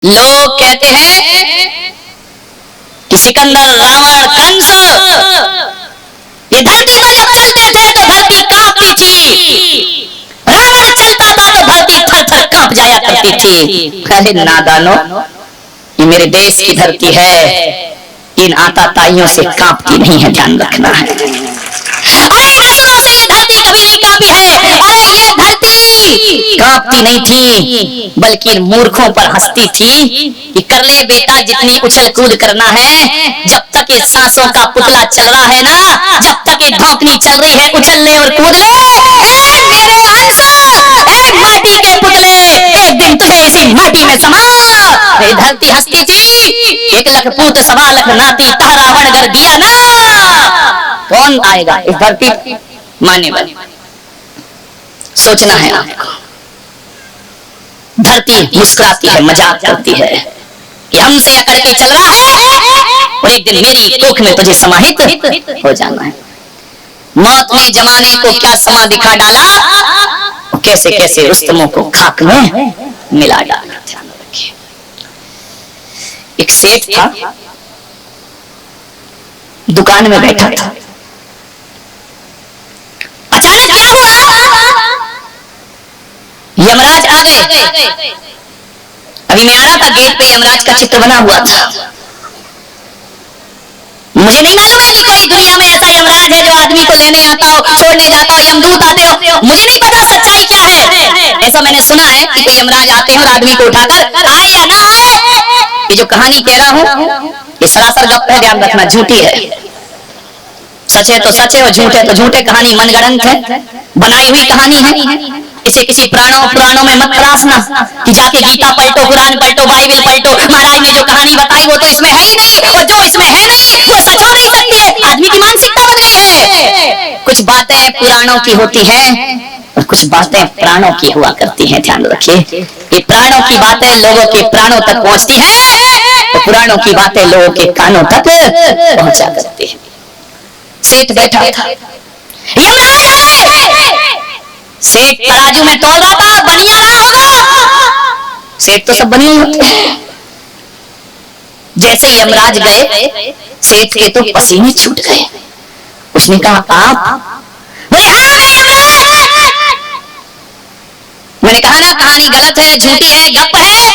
लोग कहते हैं कि सिकंदर, रावण, कंस ये धरती को जब चलते थे तो धरती कांपती थी। रावण चलता था तो धरती थर थर कांप जाया करती थी। अरे नादानो, ये मेरे देश की धरती है, इन आताताइयों से कांपती नहीं है, ध्यान रखना है। अरे असुरों से ये धरती कभी नहीं कांपी है। अरे ये धरती कांपती नहीं थी, बल्कि मूर्खों पर हंसती थी कि कर ले बेटा जितनी उछल कूद करना है, जब तक ये सांसों का पुतला चल रहा है ना, जब तक ये धौकनी चल रही है, उछल ले और कूद ले। मेरे हंस, माटी के पुतले, एक दिन तुझे इसी माटी में समा। ये धरती हंसती थी, 1 लाख पूत 1.25 लाख नाती, तारा वण अगर दिया ना, कौन आएगा इस धरती मानने वाले? सोचना है आपको। धरती मुस्कुराती है, मजाक करती है कि हमसे अकड़ के चल रहा है और एक दिन मेरी कोख में तुझे समाहित हो जाना है। मौत ने जमाने को क्या समा दिखा डाला, कैसे कैसे रुस्तमों को खाक में मिला डाला। ध्यान रखिए। एक सेठ था, दुकान में बैठा था। अचानक क्या हुआ, यमराज आ गए। अभी मैं आ रहा था, गेट पे यमराज का चित्र बना हुआ था। मुझे नहीं मालूम है कि कोई दुनिया में ऐसा यमराज है जो आदमी को लेने आता हो, छोड़ने जाता हो, यमदूत आते हो। मुझे नहीं पता सच्चाई क्या है। ऐसा मैंने सुना है कि कोई यमराज आते हैं और आदमी को उठाकर आए या ना आए। ये जो कहानी कह रहा हूं ये सरासर गप है, ध्यान रखना, झूठी है। सच है तो सच है और झूठ है तो झूठे। कहानी मनगढ़ंत है, बनाई हुई कहानी है। इसे किसी पुराणों में मत तराशना कि जाके गीता पलटो, कुरान पलटो, बाइबल पलटो। महाराज ने जो कहानी बताई वो तो इसमें है ही नहीं, और जो इसमें है नहीं वो सच हो नहीं सकती है। आदमी की मानसिकता बन गई है। कुछ बातें पुराणों की होती हैं और कुछ बातें प्राणों की हुआ करती हैं। ध्यान रखिए, ये प्राणों की बातें लोगों के प्राणों तक पहुंचती हैं, तो पुराणों की बातें लोगों के कानों तक पहुंचा करती है। सेठ बैठा था, यमराज आए। सेठ तराजू में तोल रहा था, बनिया रहा होगा। सेठ तो सब बने होते हैं। जैसे यमराज गए, सेठ के तो पसीने छूट गए। उसने कहा आप? बोले हाँ मैं यमराज। मैंने कहा ना कहानी गलत है, झूठी है, गप है।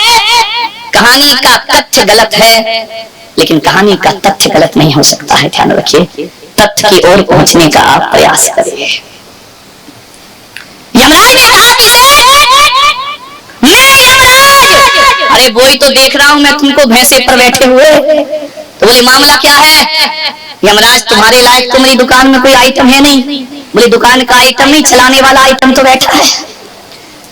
कहानी का तथ्य गलत है, लेकिन कहानी का तथ्य गलत नहीं हो सकता है। ध्यान रखिए, तथ्य की ओर पहुंचने का आप प्रयास करिए। यमराज ने कहा किसे? मैं यमराज। अरे वही तो देख रहा हूं मैं तुमको, भैंसे पर बैठे हुए। तो बोले मामला क्या है? यमराज तुम्हारे लायक तो मेरी दुकान में कोई आइटम है नहीं। बोले दुकान का आइटम नहीं, चलाने वाला आइटम तो बैठा है।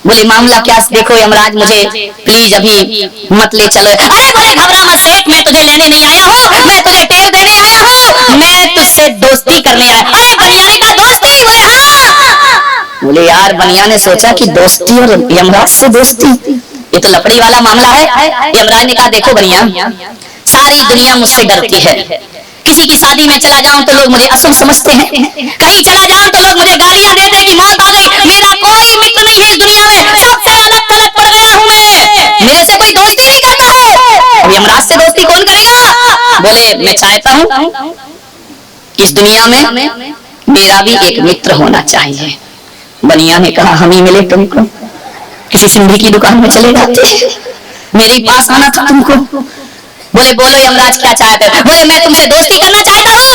बोले मामला क्या? देखो यमराज मुझे प्लीज अभी मत ले चलो। अरे बोले घबरा मत सेठ, मैं तुझे लेने नहीं आया हूँ, मैं तुझे टेर देने आया हूँ, मैं तुझसे दोस्ती करने आया। अरे बनिया ने कहा दोस्ती? बोले हाँ। बोले यार बनिया ने सोचा कि दोस्ती और यमराज से दोस्ती, ये तो लकड़ी वाला मामला है। यमराज ने कहा देखो बनिया, सारी दुनिया मुझसे डरती है। किसी की शादी में चला जाऊं तो लोग मुझे असुर समझते हैं, कहीं चला जाऊं तो लोग मुझे गालियां देते हैं कि मौत आ गई। मेरा कोई मित्र नहीं है इस दुनिया में, सबसे अलग थलग पड़ गया हूं मैं, मेरे से कोई दोस्ती नहीं करता है। अब यमराज से दोस्ती कौन करेगा? बोले मैं चाहता हूं इस दुनिया में मेरा भी एक मित्र होना चाहिए। बनिया ने कहा हम ही मिले तुमको, किसी सिंधी की दुकान में चले जाते, मेरे पास आना था तुमको। बोले बोलो यमराज क्या चाहते हो? बोले मैं तुमसे दोस्ती करना चाहता हूँ।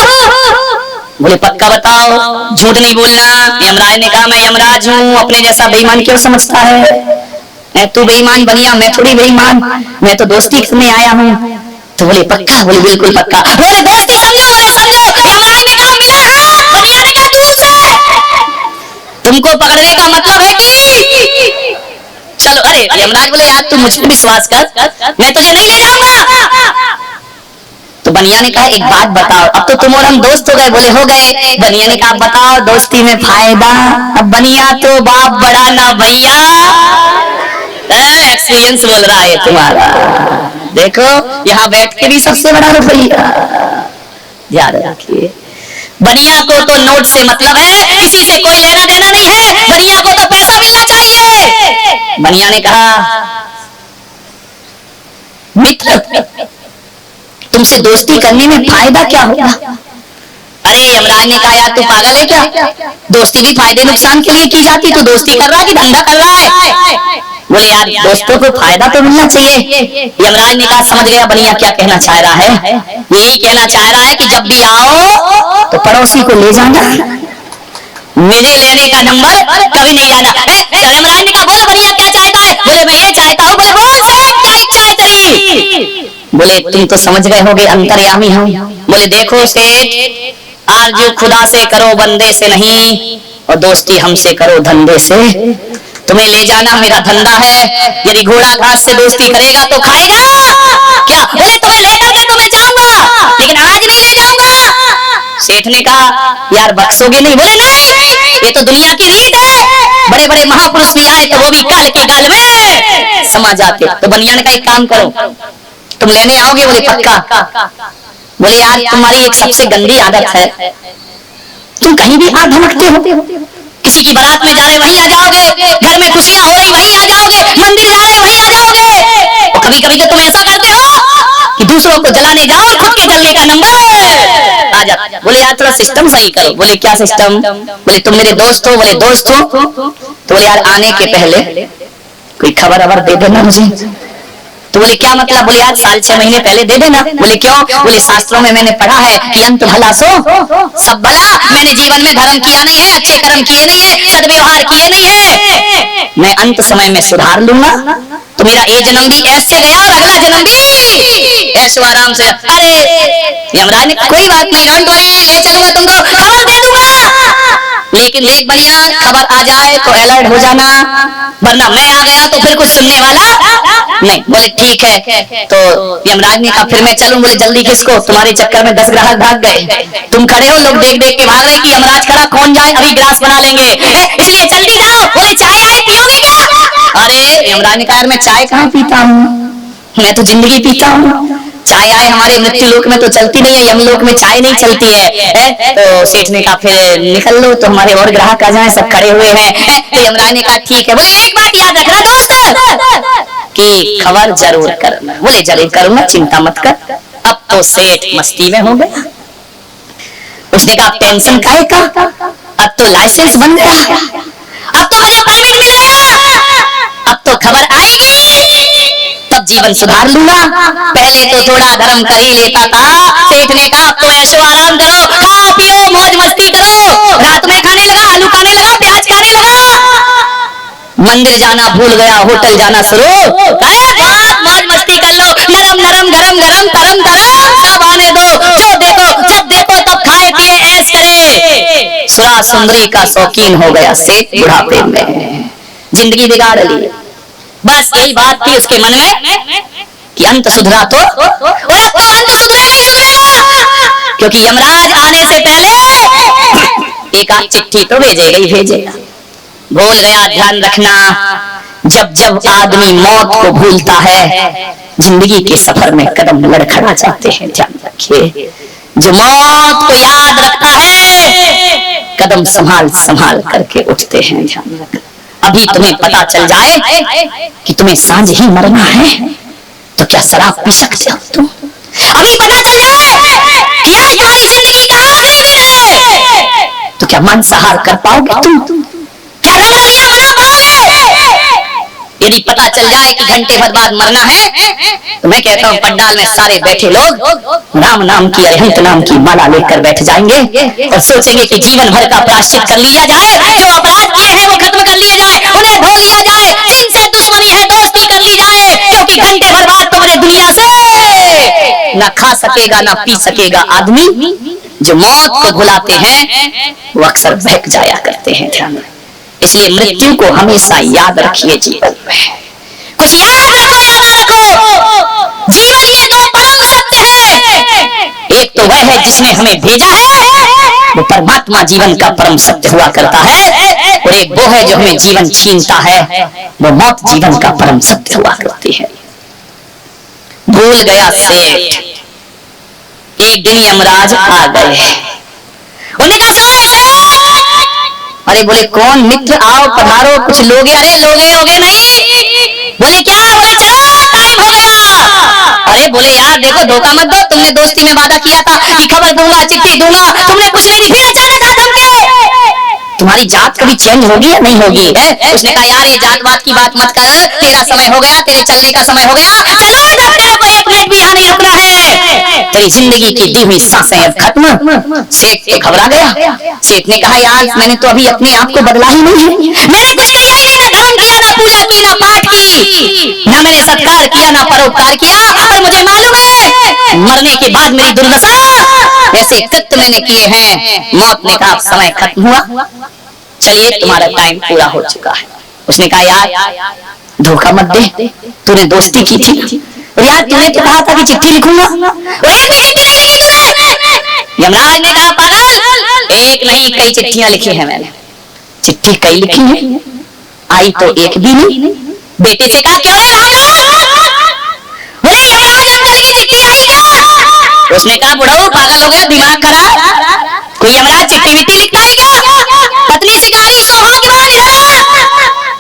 बोले पक्का बताओ, झूठ नहीं बोलना। यमराज ने कहा मैं यमराज हूँ, अपने जैसा बेईमान क्यों समझता है? तू बेईमान बनिया, मैं थोड़ी बेईमान, मैं तो दोस्ती करने आया हूँ। तो बोले पक्का? बोले बिल्कुल पक्का। बोले दोस्ती समझो? बोले समझो। यमराज ने कहा मिला हाथ। बनिया ने कहा दूर से, तुमको पकड़ने का मतलब है कि चलो। अरे यमराज बोले यार तू मुझ पर विश्वास कर, मैं तुझे नहीं ले जाऊंगा। तो बनिया ने कहा एक बात बताओ, अब तो तुम और हम दोस्त हो गए। बोले हो गए। बनिया ने कहा बताओ दोस्ती में फायदा? अब बनिया तो बाप बड़ा ना भैया, एक्सपीरियंस बोल रहा है तुम्हारा। देखो यहाँ बैठ के भी सबसे बड़ा रुपया, ध्यान रखिए। बनिया को तो नोट से मतलब है, किसी से कोई लेना देना नहीं है, बनिया को तो पैसा मिलना चाहिए। बनिया ने कहा मित्र, तुमसे दोस्ती करने में फायदा क्या होगा? अरे यमराज ने कहा यार तू पागल है क्या? दोस्ती भी फायदे नुकसान के लिए की जाती, तो दोस्ती कर रहा है कि धंधा कर रहा है? बोले यार दोस्तों को फायदा तो मिलना चाहिए। यमराज ने कहा समझ गया बनिया क्या कहना चाह रहा है। यही कहना चाह रहा है कि जब भी आओ तो पड़ोसी को ले जाना, मुझे लेने का नंबर कभी नहीं आना। यमराज ने कहा बोला बनिया क्या चाहता है? बोले मैं ये चाहता हूँ। बोले बोल सेठ क्या इच्छा है तेरी? बोले तुम तो समझ गए होगे अंतर्यामी हूँ। बोले देखो सेठ, आरजू खुदा से करो बंदे से नहीं, और दोस्ती हमसे करो धंधे से। तुम्हें ले जाना मेरा धंधा है, यदि घोड़ा घास से दोस्ती करेगा तो खाएगा क्या? बोले तुम्हें लेकर के तो मैं जाऊंगा, लेकिन आज नहीं ले जाऊंगा। सेठ ने कहा यार बख्शोगे नहीं? बोले नहीं, ये तो दुनिया की रीत है, बड़े बड़े महापुरुष भी आए तो वो भी काल के गाल में समा जाते। तो बनियान का एक काम करो, तुम लेने आओगे? बोले पक्का। बोले यार तुम्हारी एक सबसे गंदी आदत है, तुम कहीं भी हाथ धमकते हो। किसी की बारात में जा रहे वहीं आ जाओगे, घर में खुशियां हो रही वहीं आ जाओगे, मंदिर जा रहे वहीं आ जाओगे। और कभी कभी तो तुम ऐसा करते हो कि दूसरों को जलाने जाओ और खुद के जलने का नंबर आ जाता। बोले यार थोड़ा सिस्टम सही करो। बोले क्या सिस्टम? बोले तुम मेरे दोस्त हो। बोले दोस्त हो तो बोले यार आने के पहले कोई खबर अबर दे देना मुझे। तो बोले क्या मतलब? बोले यार 6 महीने पहले दे देना। बोले क्यों? बोले शास्त्रों में मैंने पढ़ा है कि अंत भला सो सब भला। मैंने जीवन में धर्म किया नहीं है, अच्छे कर्म किए नहीं है, सदव्यवहार किए नहीं है, मैं अंत समय में सुधार लूंगा। तो मेरा ये जन्म भी ऐसे गया और अगला जन्म भी ऐसे आराम से। अरे यमराज ने कोई बात नहीं, डोंट वरी, ले चलूंगा तुमको, खबर दे दूंगा, लेकिन देख बढ़िया खबर आ जाए तो अलर्ट हो जाना, वरना मैं आ गया तो फिर कुछ सुनने वाला नहीं। बोले ठीक है। तो यमराज ने कहा फिर मैं चलूं। बोले जल्दी किसको? तुम्हारे चक्कर में 10 ग्राहक भाग गए, तुम खड़े हो, लोग देख देख के भाग रहे कि यमराज खड़ा, कौन जाए, अभी ग्रास बना लेंगे, इसलिए जल्दी जाओ। बोले चाय आए पियोगे क्या? अरे यमराज ने कहा मैं चाय कहाँ पीता हूँ, मैं तो जिंदगी पीता हूँ। चाय आए हमारे मृत्यु लोक में तो चलती नहीं है, यमलोक में चाय नहीं चलती है। तो सेठ ने कहा फिर निकल लो तो हमारे और ग्राहक आ जाएं, सब खड़े हुए हैं। तो यमराज ने कहा ठीक है। बोले एक बात याद रखना दोस्त कि खबर जरूर करना। बोले जरूर करूंगा, चिंता मत कर। अब तो सेठ मस्ती में हो गया। उसने कहा पेंशन काहे का, अब तो लाइसेंस बन गया, अब तो मुझे परमिट मिल गया, अब तो खबर आएगी तब जीवन सुधार लूंगा। पहले तो थोड़ा धर्म कर ही लेता था। सेठ ने कहा अब तो ऐशो आराम करो, खाओ पियो मौज मस्ती करो। रात में खाने लगा, आलू खाने लगा, प्याज खाने लगा, मंदिर जाना भूल गया, होटल जाना शुरू। अरे बहुत मौज मस्ती कर लो, नरम नरम गरम गरम तरम तरम सब आने दो, जो देखो जब देखो तब खाए पिए ऐश करे। सुरा सुंदरी का शौकीन हो गया सेठ बुढ़ापे में, जिंदगी बिगाड़ ली। बस यही बात थी उसके मन में कि अंत सुधरा तो, और अब तो अंत सुधरेगा ही सुधरेगा, क्योंकि यमराज आने से पहले एक आध चिट्ठी तो भेजेगा ही भेजेगा। भूल गया, ध्यान रखना, जब जब आदमी मौत को भूलता है जिंदगी के सफर में कदम लड़खड़ा जाते हैं। ध्यान रखिए, जो मौत को याद रखता है कदम संभाल संभाल करके उठते हैं। ध्यान रखना, अभी तुम्हें पता चल जाए कि तुम्हें सांझ ही मरना है तो क्या शराब पी सकते हो तुम? अभी पता चल जाए कि आज तुम्हारी जिंदगी कहां आखिरी दिन है तो क्या मांसाहार कर पाओगे तुम? क्या रमणीय बना पाओगे? यदि पता चल जाए कि घंटे भर बाद मरना है तो मैं कहता हूँ पंडाल में सारे बैठे लोग राम नाम की, अरिहंत नाम की माला लेकर बैठ जाएंगे और सोचेंगे कि जीवन भर का प्रायश्चित कर लिया जाए, जो अपराध किए हैं वो खत्म कर लिए जाए, उन्हें धो लिया जाए, जिनसे दुश्मनी है दोस्ती कर ली जाए, क्योंकि घंटे भर बाद तो मुझे दुनिया से न खा सकेगा न पी सकेगा आदमी। जो मौत को भुलाते हैं वो अक्सर बहक जाया करते हैं। ध्यान रखें, इसलिए मृत्यु को हमेशा याद रखिए जीवन में। कुछ याद रखो या ना रखो, जीवन के दो परम सत्य है। एक तो वह है जिसने हमें भेजा है, वो परमात्मा जीवन का परम सत्य हुआ करता है, और एक वो है जो हमें जीवन छीनता है, वो मौत जीवन का परम सत्य हुआ करती है। भूल गया सेठ। एक दिन यमराज आ गए, उन्हें कहा अरे बोले कौन? मित्र आओ पधारो, कुछ लोगे? अरे लोगे लोगे नहीं। बोले क्या? बोले चलो टाइम हो गया। बोले यार देखो धोखा मत दो, तुमने दोस्ती में वादा किया था कि खबर दूंगा, चिट्ठी दूंगा, तुमने कुछ नहीं दी, फिर अचानक हाथ हमके। तुम्हारी जात कभी चेंज होगी या नहीं होगी है? उसने कहा यार ये जात वात की बात मत कर, तेरा समय हो गया, तेरे चलने का समय हो गया, चलो इधर, तेरे को एक मिनट भी यहाँ नहीं रुकना है, तेरी जिंदगी की दी हुई सांसें अब खत्म। सेठ तो घबरा गया। सेठ ने कहा यार मैंने तो अभी अपने आप को बदला ही नहीं है, मैंने कुछ किया ही नहीं, ना दान किया, ना पूजा की, ना पाठ की, ना मैंने सत्कार किया, ना परोपकार किया, और मुझे मालूम है मरने के बाद मेरी दुर्दशा ऐसे कृत्य मैंने किए हैं। मौत ने कहा समय खत्म हुआ, चलिए तुम्हारा टाइम पूरा हो चुका है। उसने कहा यार धोखा मत दे, तूने दोस्ती की थी, और यार तूने तो कहा था कि चिट्ठी लिखूंगा, और एक भी चिट्ठी नहीं लिखी तूने। यमराज ने कहा पागल, एक नहीं कई चिट्ठियां लिखी है मैंने। चिट्ठी कई लिखी है, आई तो एक भी नहीं। बेटे से कहा क्यों रे बोले यमराज अंकल की चिट्ठी आई क्या? उसने कहा बुढ़ऊ पागल हो गया, दिमाग खराब, कोई यमराज चिट्ठी विट्ठी लिखता है क्या? पत्नी शिकारी सौभाग्यवान है।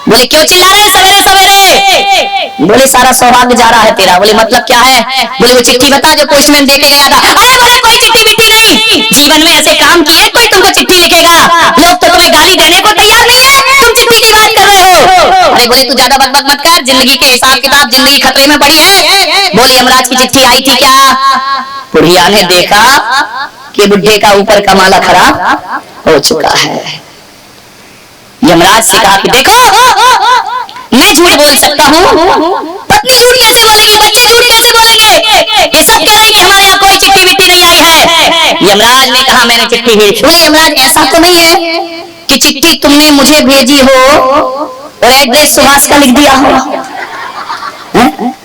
बोले क्यों चिल्ला रहे सवेरे सवेरे? बोले सारा सौभाग्य जा रहा है तेरा। बोले मतलब क्या है? बोले वो चिट्ठी बता जो पोस्टमैन दे के गया था। अरे बोले कोई चिट्ठी विट्ठी नहीं, जीवन में ऐसे काम किए कोई तुमको चिट्ठी लिखेगा, लोग तो तुम्हें गाली देने को तैयार नहीं है, तुम चिट्ठी की बात कर रहे हो। अरे बोले तू ज्यादा बकबक मत कर, जिंदगी के हिसाब किताब, जिंदगी खतरे में पड़ी है। बोले यमराज की चिट्ठी आई थी क्या? बुढ़िया ने देखा कि बुढ़े का ऊपर का माला खराब हो चुका है। यमराज से कहा कि देखो मैं झूठ बोल सकता हूँ, पत्नी झूठ कैसे बोलेगी, बच्चे झूठ कैसे बोलेंगे, ये सब कह रहे हैं कि हमारे यहाँ कोई चिट्ठी विट्ठी नहीं आई है। यमराज ने कहा मैंने चिट्ठी भेजी। बोले यमराज ऐसा तो नहीं है कि चिट्ठी तुमने मुझे भेजी हो और एड्रेस सुभाष का लिख दिया हो?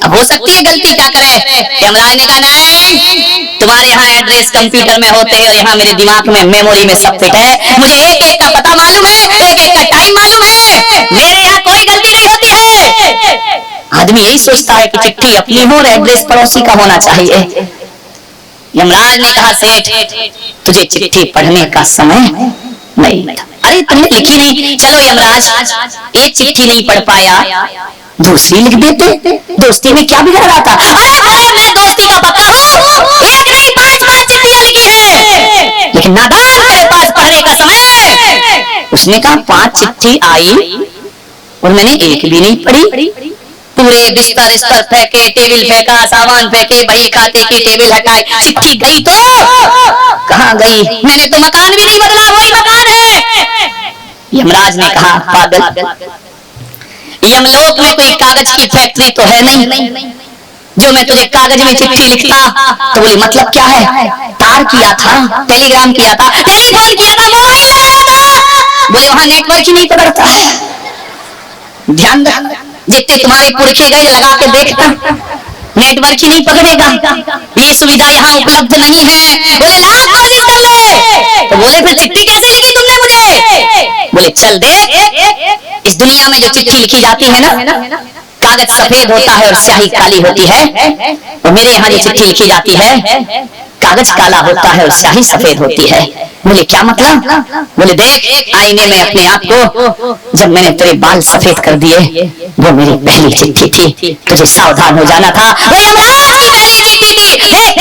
अब हो सकती है गलती, क्या करे? यमराज ने कहा नहीं, तुम्हारे यहाँ एड्रेस कंप्यूटर में होते हैं और यहाँ मेरे दिमाग में मेमोरी में सब फिट है, मुझे एक एक का पता मालूम है, एक एक का टाइम मालूम है, मेरे यहाँ कोई गलती नहीं होती है। आदमी यही सोचता है कि चिट्ठी अपनी हो और एड्रेस पड़ोसी का होना चाहिए। यमराज ने कहा सेठ तुझे चिट्ठी पढ़ने का समय नहीं था। अरे तुमने लिखी नहीं, चलो यमराज एक चिट्ठी नहीं पढ़ पाया, दूसरी लिख देते, दोस्ती में क्या बिगड़ रहा था? अरे बोले मैं दोस्ती का पक्का हूँ, एक नहीं 5 चिट्ठियां लिखी है, लेकिन नादान तेरे पास पढ़ने का समय है। उसने कहा 5 चिट्ठी आई और मैंने एक भी नहीं पढ़ी। पूरे बिस्तर इस्तर फेंके, टेबल फेंका, सामान फेंके, बही खाते की टेबल हटाई, चिट्ठी गई तो कहाँ गई? मैंने तो मकान भी नहीं बदला, वही मकान है। यमराज ने कहा पागल, यमलोक में कोई कागज की फैक्ट्री तो है नहीं जो मैं तुझे कागज में चिट्ठी लिखता। तो बोले मतलब क्या है? तार किया था, टेलीग्राम किया था, टेलीफोन किया था, मोबाइल लगाया था। बोले वहां नेटवर्क ही नहीं पकड़ता है। ध्यान रख, जितने तुम्हारे पुरखे गए लगा के देखता, नेटवर्क ही नहीं पकड़ेगा, ये सुविधा यहाँ उपलब्ध नहीं है। बोले लाख कोशिश कर ले। तो बोले फिर चिट्ठी कैसे लिखी तुमने मुझे? बोले चल देख, इस दुनिया में जो चिट्ठी लिखी जाती है ना, कागज सफेद होता है और स्याही काली होती है, और मेरे यहाँ जो चिट्ठी लिखी जाती है कागज काला होता है और स्याही सफेद होती है। बोले क्या मतलब? बोले देख आईने में अपने आप को, जब मैंने तेरे बाल सफेद कर दिए वो मेरी पहली चिट्ठी थी, तुझे सावधान हो जाना था, वो यमराज की पहली चिट्ठी थी।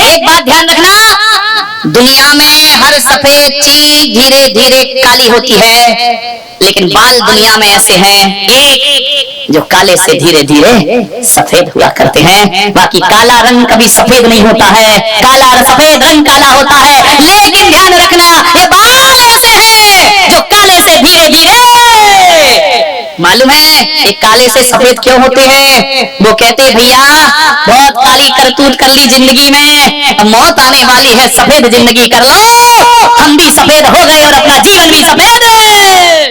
एक बात ध्यान रखना, दुनिया में हर सफेद चीज धीरे धीरे काली होती है, लेकिन बाल दुनिया में ऐसे हैं एक जो काले से धीरे धीरे सफेद हुआ करते हैं। बाकी काला रंग कभी सफेद नहीं होता है, काला सफेद रंग काला होता है, लेकिन ध्यान रखना ये बाल ऐसे हैं जो काले से धीरे धीरे, मालूम है ये काले से सफेद क्यों होते हैं? वो कहते भैया बहुत काली करतूत कर ली जिंदगी में, अब मौत आने वाली है, सफेद जिंदगी कर लो, हम भी सफेद हो गए और अपना जीवन भी सफेद